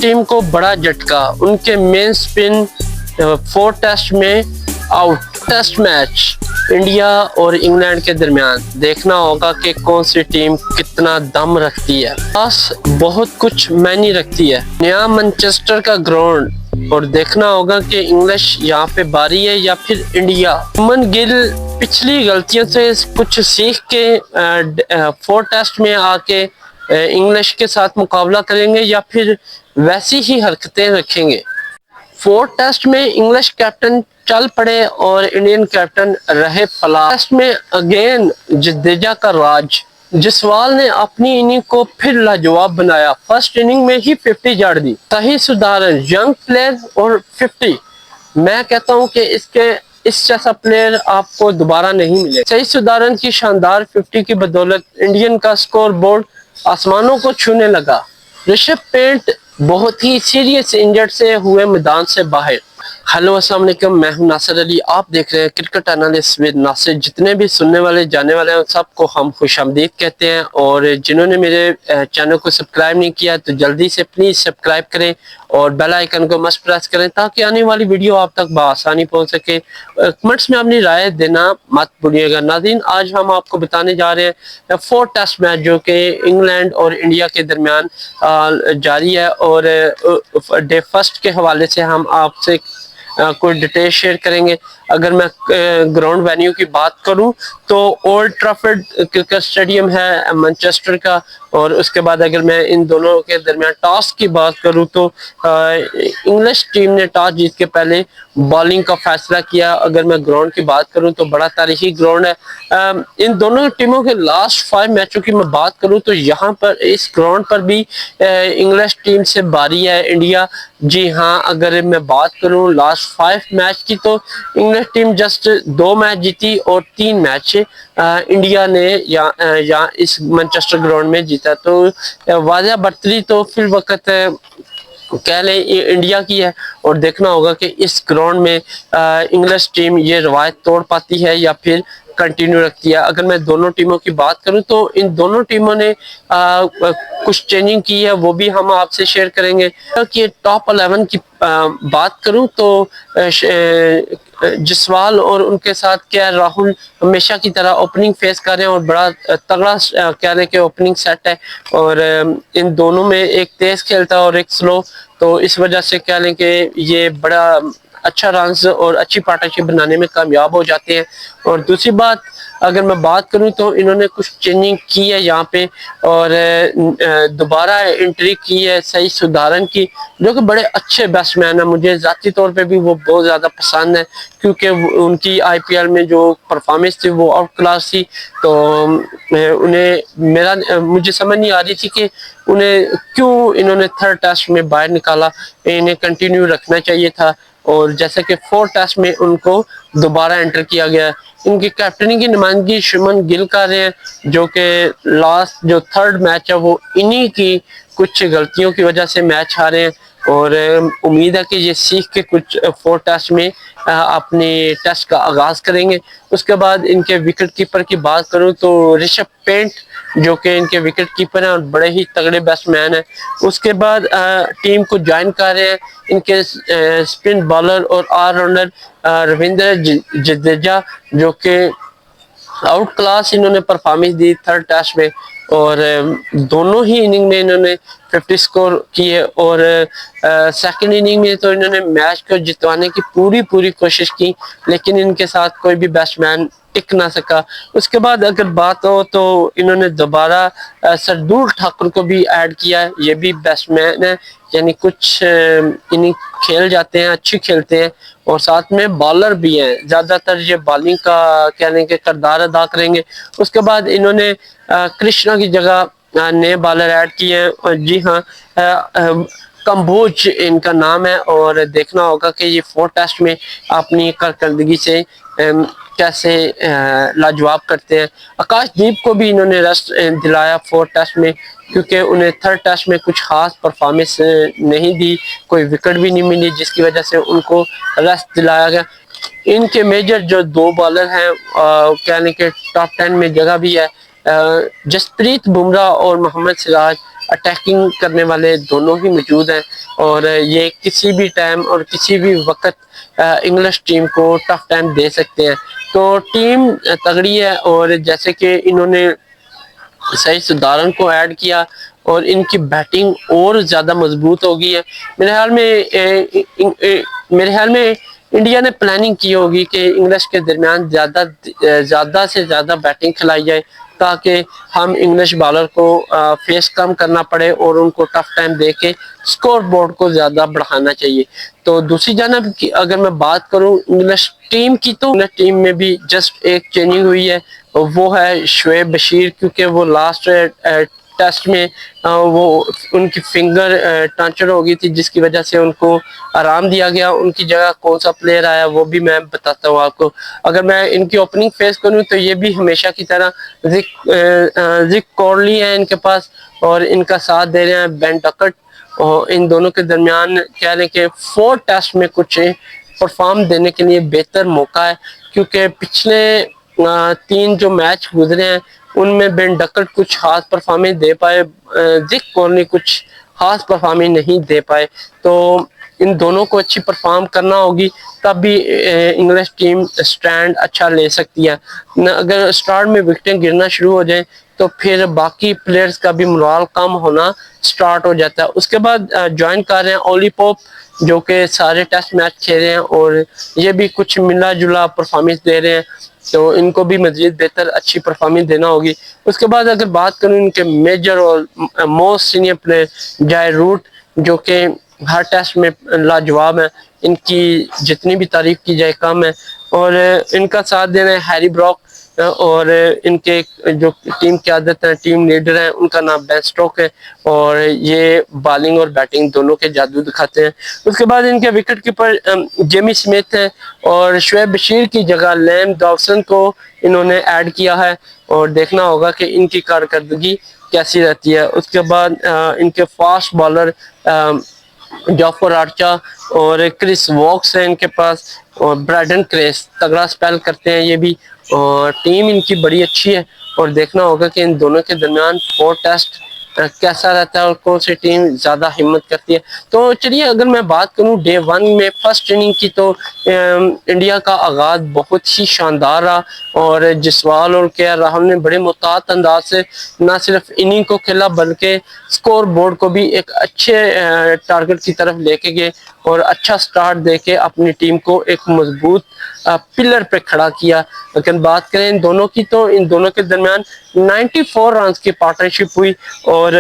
Team को बड़ा झटका, उनके मेन स्पिन 4 टेस्ट में आउट। टेस्ट मैच इंडिया और इंग्लैंड के दरमियान देखना होगा कि कौन सी टीम कितना दम रखती है, बस बहुत कुछ मायने रखती है। नया मैनचेस्टर का ग्राउंड, और देखना होगा कि इंग्लिश यहाँ पे बारी है या फिर इंडिया। शुभमन गिल पिछली गलतियों से कुछ सीख के 4 टेस्ट में आके इंग्लिश के साथ मुकाबला करेंगे या फिर वैसी ही हरकतें रखेंगे। 4 टेस्ट में इंग्लिश कैप्टन चल पड़े और इंडियन कैप्टन रहे फला। टेस्ट में अगेन जडेजा का राज, जसवाल ने अपनी इनिंग को फिर लाजवाब बनाया। फर्स्ट इनिंग में ही 50 जड़ दी। सही सुधारन, यंग प्लेयर और 50, मैं कहता हूं कि इस जैसा प्लेयर आपको दोबारा नहीं मिले। सही सुधारन की शानदार 50 की बदौलत इंडियन का स्कोर बोर्ड आसमानों को छूने लगा। ऋषभ पंत बहुत ही सीरियस इंजर्ड से हुए मैदान से बाहर। हेलो अस्सलाम वालेकुम, मैं हूं नासिर अली, आप देख रहे हैं क्रिकेट एनालिस्ट विद नासिर। जितने भी सुनने वाले जाने वाले हैं सबको हम खुशामदीद कहते हैं, और जिन्होंने मेरे चैनल को सब्सक्राइब नहीं किया तो जल्दी से प्लीज सब्सक्राइब करें और बेल आइकन को मस्ट प्रेस करें ताकि आने वाली वीडियो आप तक बआसानी पहुंच सके। कमेंट्स में अपनी राय देना मत भूलिएगा। नाज़रीन, आज हम आपको बताने जा रहे हैं 4 टेस्ट मैच जो कि इंग्लैंड और इंडिया के दरमियान जारी है, और डे फर्स्ट के हवाले से हम आपसे कोई डिटेल शेयर करेंगे। अगर मैं ग्राउंड वेन्यू की बात करूं तो ओल्ड ट्रैफर्ड क्रिकेट स्टेडियम है मैनचेस्टर का, और उसके बाद अगर मैं इन दोनों के दरमियान टॉस की बात करूं तो इंग्लिश टीम ने टॉस जीत के पहले बॉलिंग का फैसला किया। अगर मैं ग्राउंड की बात करूं तो बड़ा तारीखी ग्राउंड है। इन दोनों टीमों के लास्ट 5 मैचों की मैं बात करूं तो यहाँ पर इस ग्राउंड पर भी इंग्लिश टीम से बारी है इंडिया। जी हाँ, अगर मैं बात करूं लास्ट 5 मैच की तो इंग्लिश टीम जस्ट 2 मैच जीती और 3 मैच इंडिया ने या इस मैनचेस्टर ग्राउंड में जीता। तो वाज़ह बर्तरी तो फिल वक्त कह लें ये इंडिया की है, और देखना होगा कि इस ग्राउंड में इंग्लिश टीम ये रवायत तोड़ पाती है या फिर कंटिन्यू रखती है। अगर मैं दोनों टीमों की बात करूं तो इन दोनों टीमों ने कुछ चेंजिंग की है, वो भी हम आपसे शेयर करेंगे। कि टॉप 11 की बात करूं तो जसवाल और उनके साथ क्या राहुल हमेशा की तरह ओपनिंग फेस कर रहे हैं, और बड़ा तगड़ा कह रहे हैं कि ओपनिंग सेट है, और इन दोनों में एक तेज खेलता है और एक स्लो, तो इस वजह से कह लें कि ये बड़ा अच्छा रन्स और अच्छी पार्टनरशिप बनाने में कामयाब हो जाते हैं। और दूसरी बात अगर मैं बात करूं तो इन्होंने कुछ चेंजिंग की है यहाँ पे, और दोबारा एंट्री की है सही सुधारन की, जो कि बड़े अच्छे बैट्समैन है। मुझे ज़ाती तौर पे भी वो बहुत ज़्यादा पसंद है, क्योंकि उनकी IPL में जो परफॉर्मेंस थी वो आउट क्लास थी। तो मुझे समझ नहीं आ रही थी कि उन्हें क्यों इन्होंने 3rd टेस्ट में बाहर निकाला, इन्हें कंटिन्यू रखना चाहिए था। और जैसे कि 4 टेस्ट में उनको दोबारा एंटर किया गया। इनकी कैप्टनी की नुमाइंदगी शुभमन गिल कर रहे हैं, जो कि लास्ट जो 3rd मैच है वो इन्हीं की कुछ गलतियों की वजह से मैच हारे हैं, और उम्मीद है कि ये सीख के कुछ 4 टेस्ट में अपने टेस्ट का आगाज करेंगे। उसके बाद इनके विकेट कीपर की बात करूं तो ऋषभ पंत जो कि इनके विकेट कीपर हैं और बड़े ही तगड़े बैट्समैन हैं। उसके बाद टीम को ज्वाइन कर रहे हैं इनके स्पिन बॉलर और ऑलराउंडर रविंद्र जडेजा, जो कि आउट क्लास इन्होंने परफॉर्मेंस दी 3rd टेस्ट में, और दोनों ही इनिंग में इन्होंने 50 स्कोर किए, और 2nd इनिंग में तो इन्होंने मैच को जितवाने की पूरी कोशिश की, लेकिन इनके साथ कोई भी बैट्समैन टिक ना सका। उसके बाद अगर बात हो तो इन्होंने दोबारा सरदूल ठाकुर को भी ऐड किया, ये भी बैट्समैन है, यानी कुछ इनिंग खेल जाते हैं, अच्छी खेलते हैं, और साथ में बॉलर भी हैं, ज्यादातर ये बॉलिंग का कहने के किरदार अदा करेंगे। उसके बाद इन्होंने कृष्णा की जगह नए बॉलर ऐड किए हैं, और जी हाँ कंबोज इनका नाम है, और देखना होगा कि ये 4 टेस्ट में अपनी कारकर्दगी से कैसे लाजवाब करते हैं। आकाशदीप को भी इन्होंने रेस्ट दिलाया 4 टेस्ट में, क्योंकि उन्हें 3rd टेस्ट में कुछ खास परफॉर्मेंस नहीं दी, कोई विकेट भी नहीं मिली, जिसकी वजह से उनको रेस्ट दिलाया गया। इनके मेजर जो 2 बॉलर हैं कहने के टॉप 10 में जगह भी है, जसप्रीत बुमराह और मोहम्मद सिराज, اٹیکنگ کرنے والے دونوں ہی موجود ہیں، اور یہ کسی بھی ٹائم اور کسی بھی وقت انگلش ٹیم کو ٹف ٹائم دے سکتے ہیں۔ تو ٹیم تگڑی ہے، اور جیسے کہ انہوں نے سعید سدارن کو ایڈ کیا اور ان کی بیٹنگ اور زیادہ مضبوط ہو گئی ہے۔ میرے خیال میں انڈیا نے پلاننگ کی ہوگی کہ انگلش کے درمیان زیادہ سے زیادہ بیٹنگ کھلائی جائے، تاکہ ہم انگلش بالر کو فیس کم کرنا پڑے اور ان کو ٹف ٹائم دے کے سکور بورڈ کو زیادہ بڑھانا چاہیے۔ تو دوسری جانب اگر میں بات کروں انگلش ٹیم کی، تو انگلش ٹیم میں بھی جسٹ ایک چینجنگ ہوئی ہے، وہ ہے شعیب بشیر، کیونکہ وہ لاسٹ ٹیسٹ میں وہ ان کی فنگر ٹانچر ہو گئی تھی، جس کی وجہ سے ان کو آرام دیا گیا۔ ان کی جگہ کون سا پلیئر آیا وہ بھی میں بتاتا ہوں آپ کو۔ اگر میں ان کی اوپننگ فیس کروں تو یہ بھی ہمیشہ کی طرح زک کورلی ہے ان کے پاس، اور ان کا ساتھ دے رہے ہیں بین ڈکٹ، اور ان دونوں کے درمیان کہہ لیں کہ 4 ٹیسٹ میں کچھ پرفارم دینے کے لیے بہتر موقع ہے، کیونکہ پچھلے 3 جو میچ گزرے ہیں ان میں بین ڈکٹ کچھ خاص پرفارمنس دے پائے، زک کورلی کچھ خاص پرفارمنس نہیں دے پائے۔ تو ان دونوں کو اچھی پرفارم کرنا ہوگی، تب بھی انگلش ٹیم سٹینڈ اچھا لے سکتی ہے۔ اگر سٹارٹ میں وکٹیں گرنا شروع ہو جائیں تو پھر باقی پلیئرز کا بھی morale کم ہونا سٹارٹ ہو جاتا ہے۔ اس کے بعد جوائن کر رہے ہیں اولی پوپ، جو کہ سارے ٹیسٹ میچ کھیل رہے ہیں اور یہ بھی کچھ ملا جلا پرفارمنس دے رہے ہیں، تو ان کو بھی مزید بہتر اچھی پرفارمنس دینا ہوگی۔ اس کے بعد اگر بات کروں ان کے میجر اور موسٹ سینئر پلیئر جائے روٹ، جو کہ ہر ٹیسٹ میں لاجواب ہیں، ان کی جتنی بھی تعریف کی جائے کم ہے، اور ان کا ساتھ دے رہے ہیں ہیری بروک، اور ان کے جو ٹیم قیادت ہیں، ٹیم لیڈر ہیں، ان کا نام بین سٹوک ہے، اور یہ بالنگ اور بیٹنگ دونوں کے جادو دکھاتے ہیں۔ اس کے بعد ان کے وکٹ کیپر جیمی سمتھ ہیں، اور شعیب بشیر کی جگہ لیم ڈاوسن کو انہوں نے ایڈ کیا ہے، اور دیکھنا ہوگا کہ ان کی کارکردگی کیسی رہتی ہے۔ اس کے بعد ان کے فاسٹ بالر جعفر آرچا اور کرس واکس ہیں ان کے پاس، اور برائڈن کریس تگڑا سپیل کرتے ہیں یہ بھی، اور ٹیم ان کی بڑی اچھی ہے، اور دیکھنا ہوگا کہ ان دونوں کے درمیان 4 ٹیسٹ کیسا رہتا ہے اور کون سی ٹیم زیادہ ہمت کرتی ہے۔ تو چلیے اگر میں بات کروں ڈے 1 میں فرسٹ اننگ کی، تو انڈیا کا آغاز بہت ہی شاندار رہا، اور جسوال اور کے آر راہل نے بڑے محتاط انداز سے نہ صرف اننگ کو کھیلا بلکہ سکور بورڈ کو بھی ایک اچھے ٹارگٹ کی طرف لے کے گئے، اور اچھا سٹارٹ دے کے اپنی ٹیم کو ایک مضبوط پلر پہ کھڑا کیا۔ لیکن بات کریں ان دونوں کی، تو ان دونوں کے درمیان 94 رنز کی پارٹنرشپ ہوئی، اور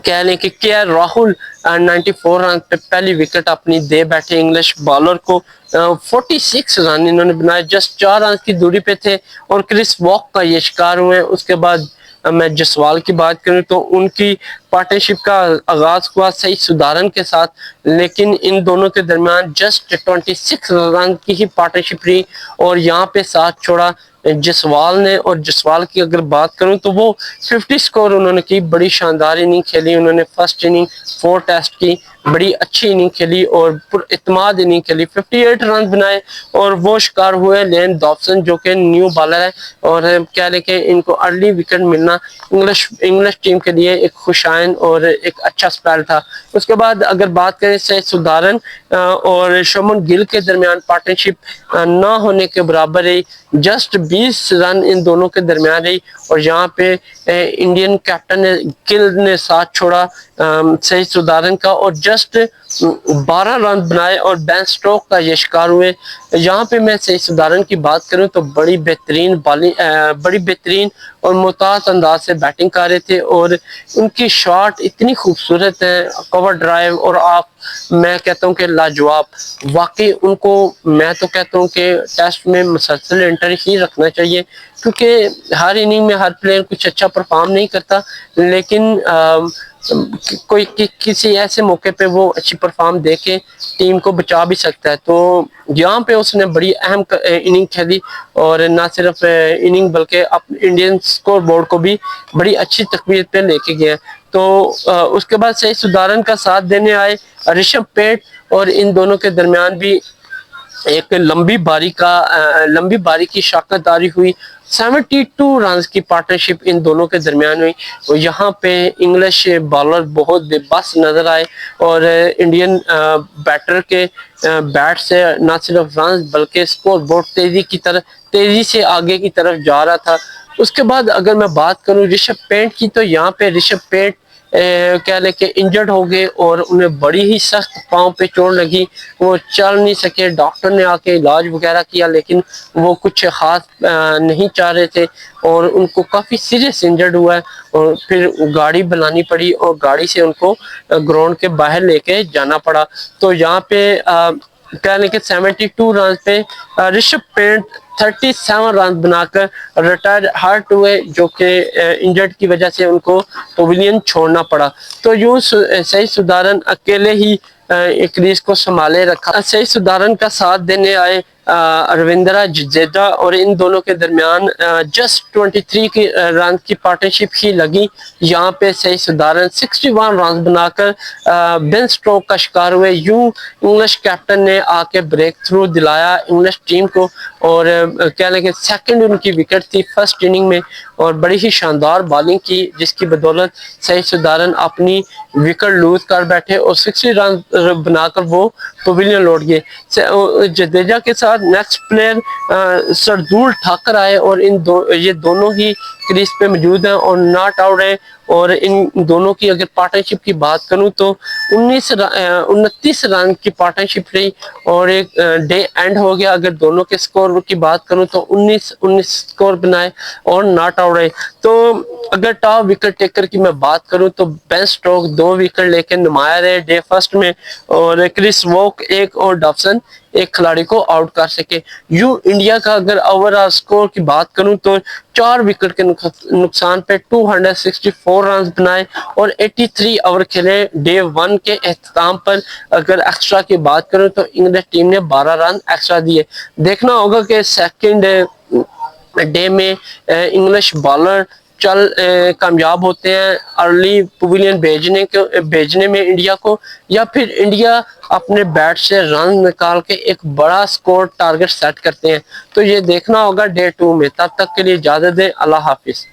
کہہ لیں کہ کے آر راہل 94 رن پہ پہلی وکٹ اپنی دے بیٹھے انگلش بالر کو۔ 46 رن انہوں نے بنائے، جسٹ 4 رن کی دوری پہ تھے، اور کرس واک کا یہ شکار ہوئے۔ اس کے بعد میں جسوال کی بات کروں تو ان کی پارٹنرشپ کا آغاز ہوا سعید سدارن کے ساتھ، لیکن ان دونوں کے درمیان جسٹ 26 رن کی ہی پارٹنرشپ رہی، اور یہاں پہ ساتھ چھوڑا جسوال نے۔ اور جسوال کی اگر بات کروں تو وہ 50 سکور انہوں نے کی، بڑی شاندار اننگ کھیلی انہوں نے۔ فرسٹ اننگ 4 ٹیسٹ کی بڑی اچھی اننگ کھیلی اور پر اعتماد اننگ کھیلی، 58 رن بنائے، اور وہ شکار ہوئے لیم ڈاوسن جو کہ نیو بالر ہے، اور کہہ لیں کہ ان کو ارلی وکٹ ملنا انگلش ٹیم کے لیے ایک خوشائن اور ایک اچھا سپیل تھا۔ اس کے بعد اگر بات کریں سعید سدارن اور شمن گل کے درمیان پارٹنرشپ نہ ہونے کے برابر رہی، جسٹ 20 رن ان دونوں کے درمیان رہی، اور یہاں پہ انڈین کیپٹن گل نے ساتھ چھوڑا سعید سدارن کا، اور جسٹ 12 رن بنائے، اور بین سٹوک کا یہ شکار ہوئے۔ یہاں پہ میں سعید سدارن کی بات کروں تو بڑی بہترین اور محتاط انداز سے بیٹنگ کر رہے تھے، اور ان کی شاٹ اتنی خوبصورت ہے، کور ڈرائیو اور آپ میں کہتا ہوں کہ لاجواب۔ واقعی ان کو میں تو کہتا ہوں کہ ٹیسٹ میں مسلسل انٹر ہی رکھنا چاہیے، کیونکہ ہر اننگ میں ہر پلیئر کچھ اچھا پرفارم نہیں کرتا، لیکن کوئی کسی ایسے موقع پہ وہ اچھی پرفارم دے کے ٹیم کو بچا بھی سکتا ہے۔ تو یہاں پہ اس نے بڑی اہم اننگ کھیلی، اور نہ صرف اننگ بلکہ انڈین سکور بورڈ کو بھی بڑی اچھی تقویت پہ لے کے گیا۔ تو اس کے بعد سعید سدارن کا ساتھ دینے آئے رشبھ پنت، اور ان دونوں کے درمیان بھی ایک لمبی باری کی شاکت داری ہوئی، 72 रन की पार्टनरशिप इन दोनों के दरमियान हुई और यहाँ पे इंग्लिश बॉलर बहुत बेबस नज़र आए और इंडियन बैटर के बैट से न सिर्फ रन बल्कि स्कोर बोर्ड तेज़ी से आगे की तरफ जा रहा था। उसके बाद अगर मैं बात करूं ऋषभ पेंट की, तो यहाँ पे ऋषभ पेंट कह लें कि इंजर्ड हो गए और उन्हें बड़ी ही सख्त पाँव पे चोट लगी, वो चल नहीं सके। डॉक्टर ने आके इलाज वगैरह किया लेकिन वो कुछ खास नहीं चाह रहे थे और उनको काफ़ी सीरियस इंजर्ड हुआ है और फिर गाड़ी बुलानी पड़ी और गाड़ी से उनको ग्राउंड के बाहर लेके जाना पड़ा। तो यहाँ पे कह लें कि 72 रन पे ऋषभ पेंट 37 रन बनाकर रिटायर हर्ट हुए, जो कि इंजर्ड की वजह से उनको पवेलियन छोड़ना पड़ा। तो यूं सही सुधारन अकेले ही क्रीज को संभाले रखा। सही सुधारन का साथ देने आए रविंद्रा जडेजा और इन दोनों के दरमियान जस्ट 23 की रन की पार्टनरशिप ही लगी। यहाँ पे सही सुधारन 61 रन बनाकर बेन स्ट्रोक का शिकार हुए। यूं इंग्लिश कैप्टन ने आके ब्रेक थ्रू दिलाया इंग्लिश टीम को और कह लें कि सेकंड उनकी विकेट थी फर्स्ट इनिंग में और बड़ी ही शानदार बॉलिंग की, जिसकी बदौलत सही सुधारन अपनी विकेट लूज कर बैठे और 60 रन बनाकर वो पवेलियन लौट गए। जडेजा के साथ नेक्स्ट प्लेयर सरदूल ठाकर आए और ये दोनों ही क्रीज पे मौजूद हैं और नॉट आउट है। और इन दोनों की अगर पार्टनरशिप की बात करूं तो 29 रन की पार्टनरशिप रही और एक डे एंड हो गया। अगर दोनों के स्कोर की बात करूं तो 19 स्कोर बनाए और नॉट आउट रहे। तो अगर टॉप विकेट टेकर की मैं बात करूं तो बेन स्टोक 2 विकेट लेकर नुमाया रहे डे फर्स्ट में और क्रिस वोक 1 और डॉबसन 1 खिलाड़ी को आउट कर सके। यूं इंडिया का अगर ओवरऑल स्कोर की बात करूं तो 4 विकेट के नुकसान पे 264 रन बनाए और 83 ओवर खेले डे 1 के अख्ताम पर। अगर एक्स्ट्रा की बात करूं तो इंग्लिश टीम ने 12 रन एक्स्ट्रा दिए। देखना होगा कि सेकंड डे में इंग्लिश बॉलर कामयाब होते हैं अर्ली पवेलियन भेजने में इंडिया को, या फिर इंडिया अपने बैट से रन निकाल के एक बड़ा स्कोर टारगेट सेट करते हैं। तो ये देखना होगा डे 2 में। तब तक के लिए इजाजत दें, अल्लाह हाफिज।